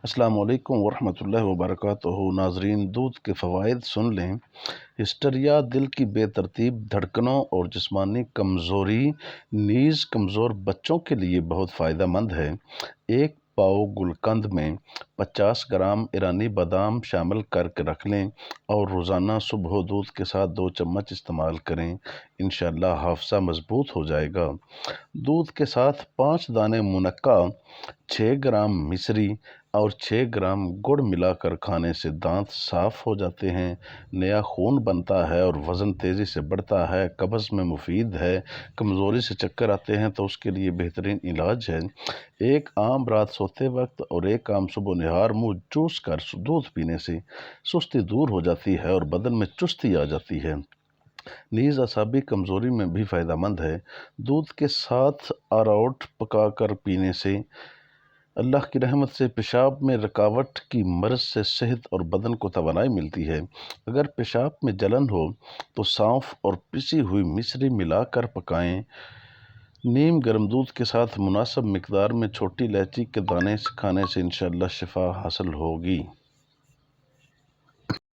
السلام علیکم ورحمۃ اللہ وبرکاتہ ناظرین، دودھ کے فوائد سن لیں۔ ہسٹریا دل کی بے ترتیب دھڑکنوں اور جسمانی کمزوری نیز کمزور بچوں کے لیے بہت فائدہ مند ہے۔ ایک پاؤ گلقند میں 50 گرام ایرانی بادام شامل کر کے رکھ لیں اور روزانہ صبح دودھ کے ساتھ 2 چمچ استعمال کریں۔ انشاءاللہ حافظہ مضبوط ہو جائے گا۔ دودھ کے ساتھ 5 دانے منقع، 6 گرام مصری اور 6 گرام گڑ ملا کر کھانے سے دانت صاف ہو جاتے ہیں، نیا خون بنتا ہے اور وزن تیزی سے بڑھتا ہے۔ قبض میں مفید ہے، کمزوری سے چکر آتے ہیں تو اس کے لیے بہترین علاج ہے۔ ایک آم رات سوتے وقت اور ایک آم صبح نہار منہ چوس کر دودھ پینے سے سستی دور ہو جاتی ہے اور بدن میں چستی آ جاتی ہے۔ نیز اعصابی کمزوری میں بھی فائدہ مند ہے۔ دودھ کے ساتھ اراروٹ پکا کر پینے سے اللہ کی رحمت سے پیشاب میں رکاوٹ کی مرض سے صحت اور بدن کو توانائی ملتی ہے۔ اگر پیشاب میں جلن ہو تو سونف اور پسی ہوئی مصری ملا کر پکائیں۔ نیم گرم دودھ کے ساتھ مناسب مقدار میں چھوٹی الائچی کے دانے کھانے سے انشاءاللہ شفا حاصل ہوگی۔